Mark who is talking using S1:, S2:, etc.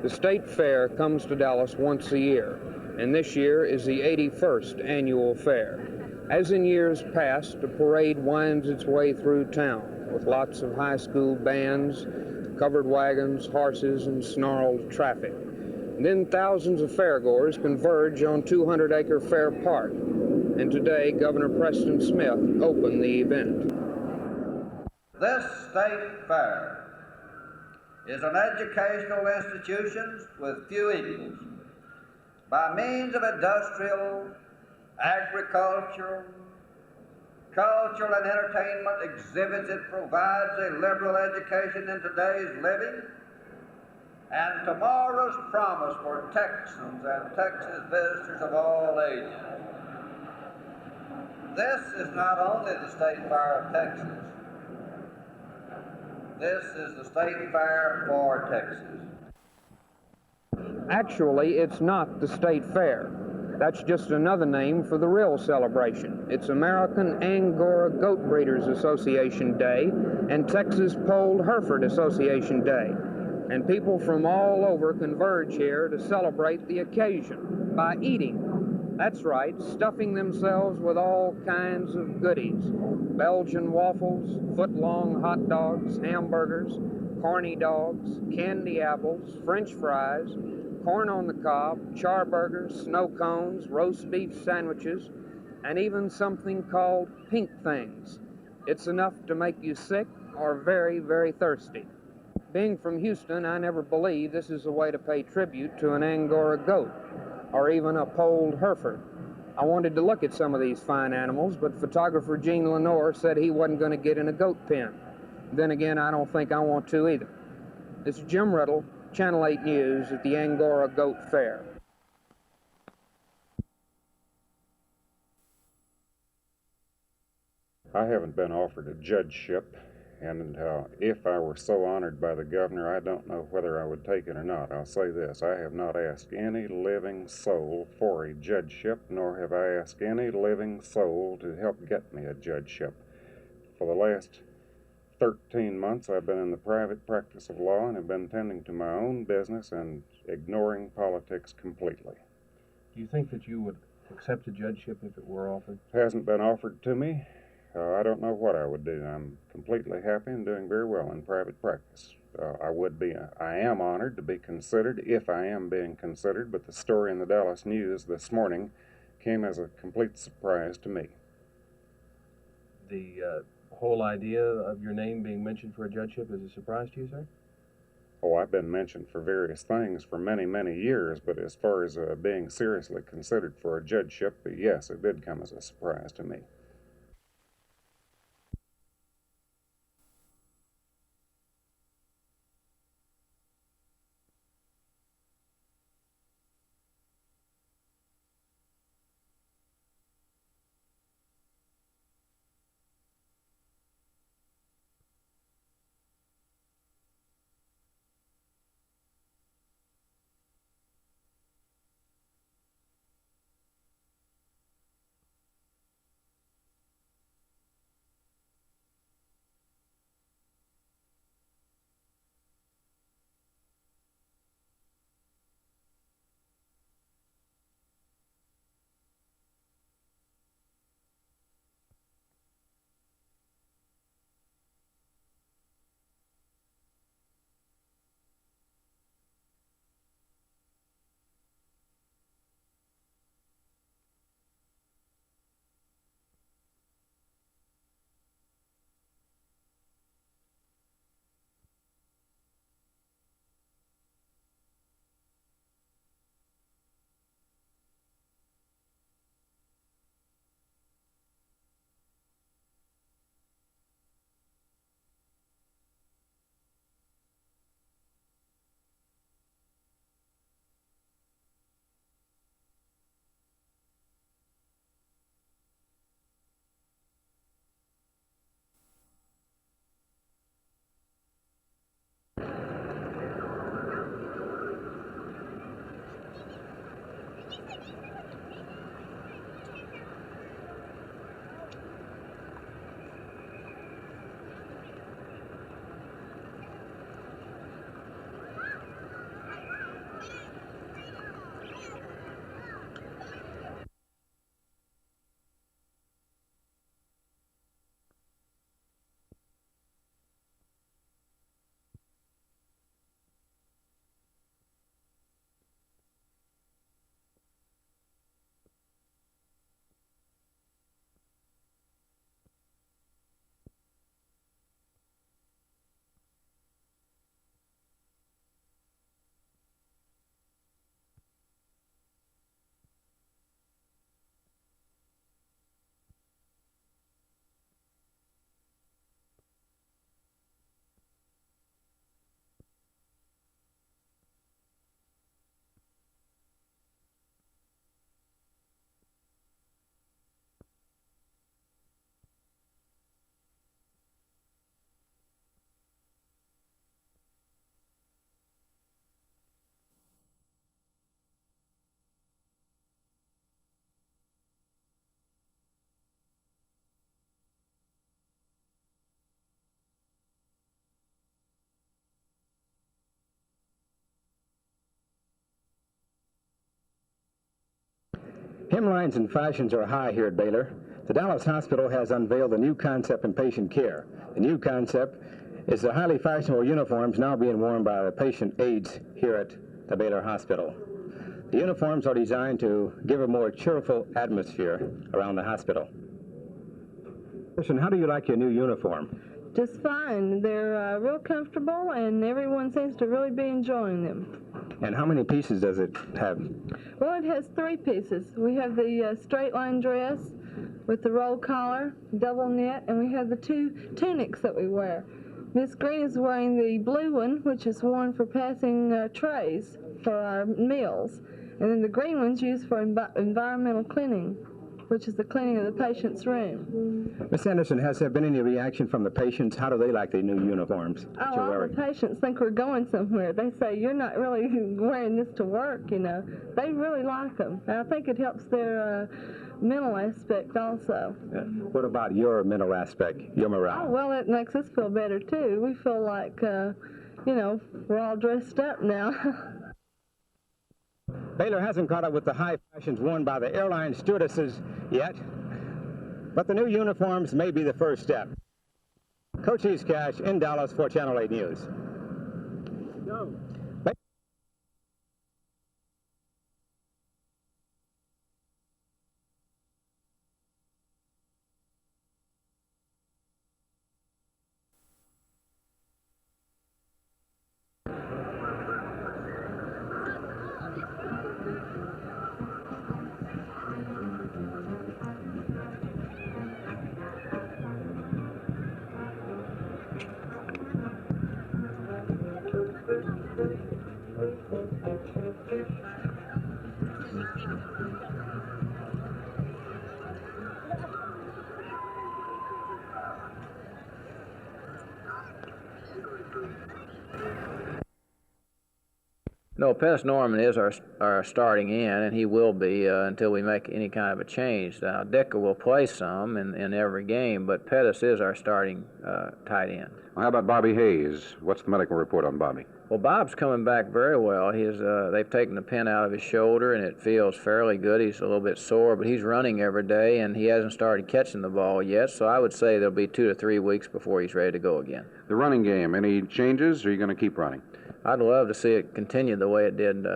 S1: The State Fair comes to Dallas once a year, and this year is the 81st annual fair. As in years past, a parade winds its way through town with lots of high school bands, covered wagons, horses, and snarled traffic. And then thousands of fairgoers converge on 200-acre Fair Park, and today Governor Preston Smith opened the event.
S2: This state fair is an educational institution with few equals. By means of industrial, agricultural, cultural, and entertainment exhibits, it provides a liberal education in today's living and tomorrow's promise for Texans and Texas visitors of all ages. This is not only the State Fair of Texas. This is the State Fair for Texas.
S1: Actually, it's not the State Fair. That's just another name for the real celebration. It's American Angora Goat Breeders Association Day and Texas Polled Hereford Association Day. And people from all over converge here to celebrate the occasion by eating. That's right, stuffing themselves with all kinds of goodies. Belgian waffles, foot-long hot dogs, hamburgers, corny dogs, candy apples, French fries, corn on the cob, charburgers, snow cones, roast beef sandwiches, and even something called pink things. It's enough to make you sick or very, very thirsty. Being from Houston, I never believed this is a way to pay tribute to an Angora goat, or even a polled Hereford. I wanted to look at some of these fine animals, but photographer Gene Lenore said he wasn't going to get in a goat pen. Then again, I don't think I want to either. This is Jim Riddle, Channel 8 News at the Angora Goat Fair.
S3: I haven't been offered a judgeship, and if I were so honored by the governor, I don't know whether I would take it or not. I'll say this, I have not asked any living soul for a judgeship, nor have I asked any living soul to help get me a judgeship. For the last 13 months, I've been in the private practice of law and have been tending to my own business and ignoring politics completely.
S4: Do you think that you would accept a judgeship if it were offered?
S3: It hasn't been offered to me. I don't know what I would do. I'm completely happy and doing very well in private practice. I am honored to be considered, if I am being considered, but the story in the Dallas News this morning came as a complete surprise to me.
S4: The whole idea of your name being mentioned for a judgeship is a surprise to you, sir?
S3: Oh, I've been mentioned for various things for many, many years, but as far as being seriously considered for a judgeship, yes, it did come as a surprise to me.
S5: Hemlines and fashions are high here at Baylor. The Dallas Hospital has unveiled a new concept in patient care. The new concept is the highly fashionable uniforms now being worn by the patient aides here at the Baylor Hospital. The uniforms are designed to give a more cheerful atmosphere around the hospital. Listen, how do you like your new uniform?
S6: Just fine. They're real comfortable, and everyone seems to really be enjoying them.
S5: And how many pieces does it have?
S6: Well, it has 3 pieces. We have the straight line dress with the roll collar, double knit, and we have the 2 tunics that we wear. Miss Green is wearing the blue one, which is worn for passing trays for our meals, and then the green one's used for environmental cleaning, which is the cleaning of the patient's room.
S5: Miss Anderson, has there been any reaction from the patients? How do they like the new uniforms that you're
S6: All
S5: wearing?
S6: the patients think we're going somewhere. They say, you're not really wearing this to work, you know. They really like them. And I think it helps their mental aspect also.
S5: What about your mental aspect, your morale?
S6: Oh, well, it makes us feel better, too. We feel like, you know, we're all dressed up now.
S5: Baylor hasn't caught up with the high fashions worn by the airline stewardesses yet, but the new uniforms may be the first step. Coach East Cash in Dallas for Channel 8 News.
S7: Go.
S8: No, Pettis Norman is our starting in, and he will be until we make any kind of a change. Now, Decker will play some in every game, but Pettis is our starting tight end.
S9: Well, how about Bobby Hayes? What's the medical report on Bobby?
S8: Well, Bob's coming back very well. They've taken the pin out of his shoulder, and it feels fairly good. He's a little bit sore, but he's running every day, and he hasn't started catching the ball yet, so I would say there'll be 2 to 3 weeks before he's ready to go again.
S9: The running game, any changes, or are you going to keep running?
S8: I'd love to see it continue the way it did